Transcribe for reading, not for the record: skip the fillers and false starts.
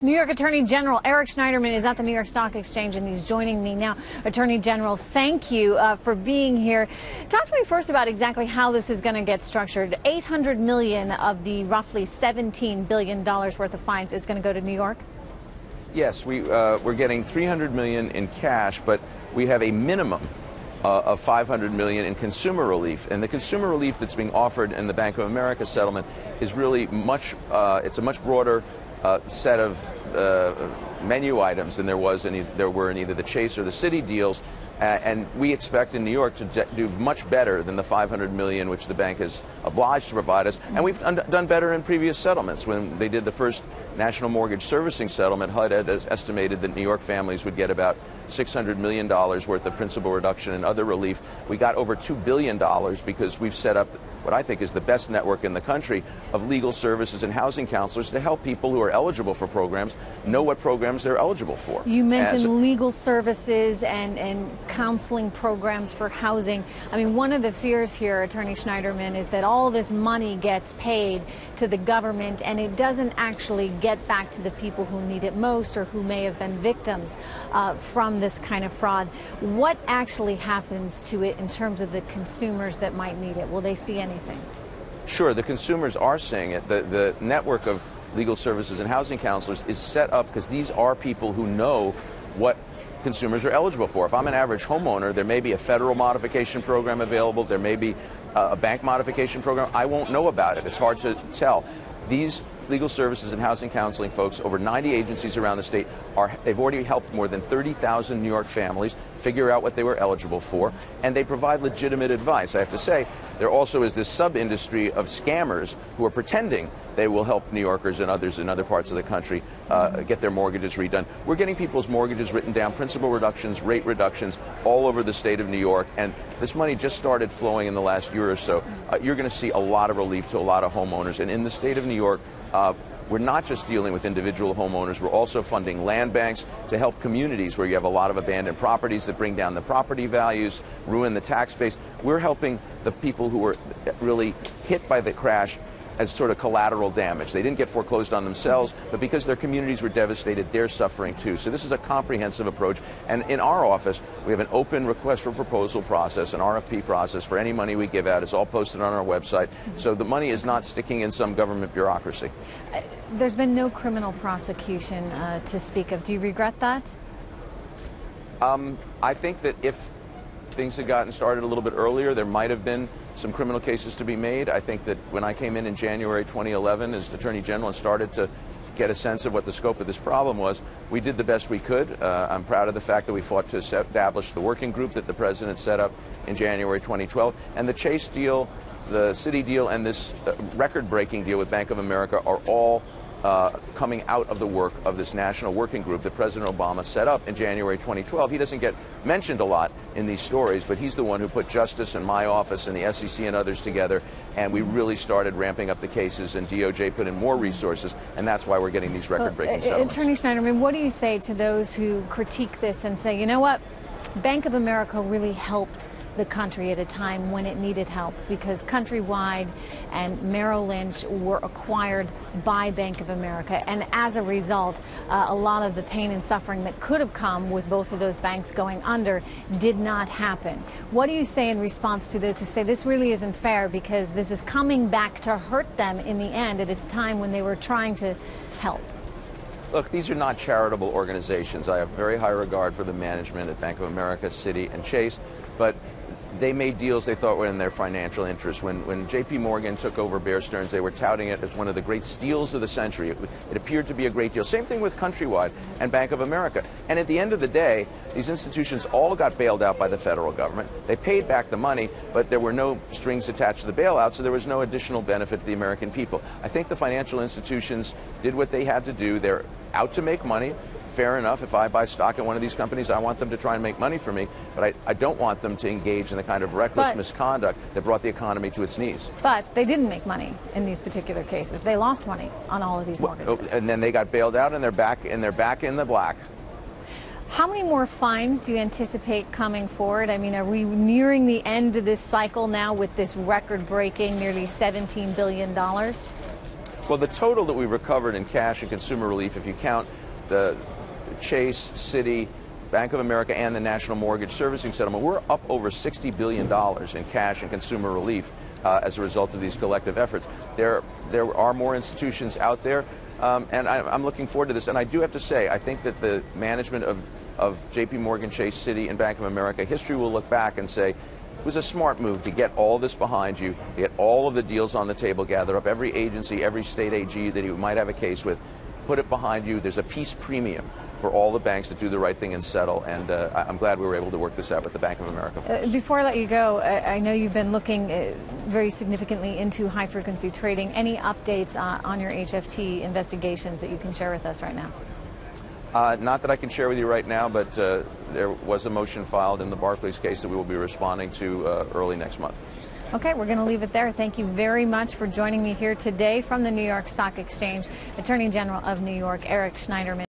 New York Attorney General Eric Schneiderman is at the New York Stock Exchange, and he's joining me now. Attorney General, thank you for being here. Talk to me first about exactly how this is going to get structured. $800 million of the roughly $17 billion worth of fines is going to go to New York? Yes, we're getting $300 million in cash, but we have a minimum of $500 million in consumer relief. And the consumer relief that's being offered in the Bank of America settlement is really it's a much broader set of menu items than there were in either the Chase or the Citi deals, and we expect in New York to do much better than the $500 million which the bank is obliged to provide us. And we've done better in previous settlements. When they did the first national mortgage servicing settlement, HUD had estimated that New York families would get about $600 million worth of principal reduction and other relief. We got over $2 billion because we've set up what I think is the best network in the country of legal services and housing counselors to help people who are eligible for programs know what programs they're eligible for. You mentioned legal services and counseling programs for housing. I mean, one of the fears here, Attorney Schneiderman, is that all this money gets paid to the government and it doesn't actually get back to the people who need it most or who may have been victims from this kind of fraud. What actually happens to it in terms of the consumers that might need it? Will they see anything? Sure, the consumers are seeing it. The network of legal services and housing counselors is set up because these are people who know what consumers are eligible for. If I'm an average homeowner, there may be a federal modification program available, there may be a bank modification program. I won't know about it. It's hard to tell. These legal services and housing counseling folks, over 90 agencies around the state, they've already helped more than 30,000 New York families figure out what they were eligible for, and they provide legitimate advice. I have to say, there also is this sub-industry of scammers who are pretending they will help New Yorkers and others in other parts of the country get their mortgages redone. We're getting people's mortgages written down, principal reductions, rate reductions all over the state of New York, and this money just started flowing in the last year or so. You're going to see a lot of relief to a lot of homeowners, and in the state of New York, we're not just dealing with individual homeowners, we're also funding land banks to help communities where you have a lot of abandoned properties that bring down the property values, ruin the tax base. We're helping the people who were really hit by the crash as sort of collateral damage. They didn't get foreclosed on themselves, but because their communities were devastated, they're suffering too. So this is a comprehensive approach. And in our office, we have an open request for proposal process, an RFP process for any money we give out. It's all posted on our website. So the money is not sticking in some government bureaucracy. There's been no criminal prosecution to speak of. Do you regret that? I think that if things had gotten started a little bit earlier, there might have been some criminal cases to be made. I think that when I came in January 2011 as Attorney General and started to get a sense of what the scope of this problem was, we did the best we could. I'm proud of the fact that we fought to establish the working group that the President set up in January 2012. And the Chase deal, the Citi deal, and this record-breaking deal with Bank of America are all coming out of the work of this national working group that President Obama set up in January 2012. He doesn't get mentioned a lot in these stories, but he's the one who put Justice and my office and the SEC and others together, and we really started ramping up the cases, and DOJ put in more resources, and that's why we're getting these record-breaking settlements. Attorney Schneiderman, what do you say to those who critique this and say, you know what, Bank of America really helped the country at a time when it needed help, because Countrywide and Merrill Lynch were acquired by Bank of America, and as a result, a lot of the pain and suffering that could have come with both of those banks going under did not happen. What do you say in response to this, who say this really isn't fair because this is coming back to hurt them in the end at a time when they were trying to help? Look, these are not charitable organizations. I have very high regard for the management at Bank of America, Citi, and Chase, but they made deals they thought were in their financial interest. When J.P. Morgan took over Bear Stearns, they were touting it as one of the great steals of the century. It appeared to be a great deal. Same thing with Countrywide and Bank of America. And at the end of the day, these institutions all got bailed out by the federal government. They paid back the money, but there were no strings attached to the bailout, so there was no additional benefit to the American people. I think the financial institutions did what they had to do. They're out to make money. Fair enough. If I buy stock in one of these companies, I want them to try and make money for me, but I don't want them to engage in the kind of reckless misconduct that brought the economy to its knees. But they didn't make money in these particular cases. They lost money on all of these mortgages. And then they got bailed out, and they're back in the black. How many more fines do you anticipate coming forward? I mean, are we nearing the end of this cycle now with this record-breaking nearly $17 billion? Well, the total that we've recovered in cash and consumer relief, if you count the Chase, Citi, Bank of America, and the National Mortgage Servicing Settlement, we're up over $60 billion in cash and consumer relief as a result of these collective efforts. There are more institutions out there, and I'm looking forward to this. And I do have to say, I think that the management of J.P. Morgan, Chase, Citi, and Bank of America, history will look back and say, it was a smart move to get all this behind you, to get all of the deals on the table, gather up every agency, every state AG that you might have a case with, put it behind you. There's a peace premium for all the banks that do the right thing and settle, and I'm glad we were able to work this out with the Bank of America folks. Before I let you go, I know you've been looking very significantly into high-frequency trading. Any updates on your HFT investigations that you can share with us right now? Not that I can share with you right now, but there was a motion filed in the Barclays case that we will be responding to early next month. Okay, we're going to leave it there. Thank you very much for joining me here today from the New York Stock Exchange, Attorney General of New York, Eric Schneiderman.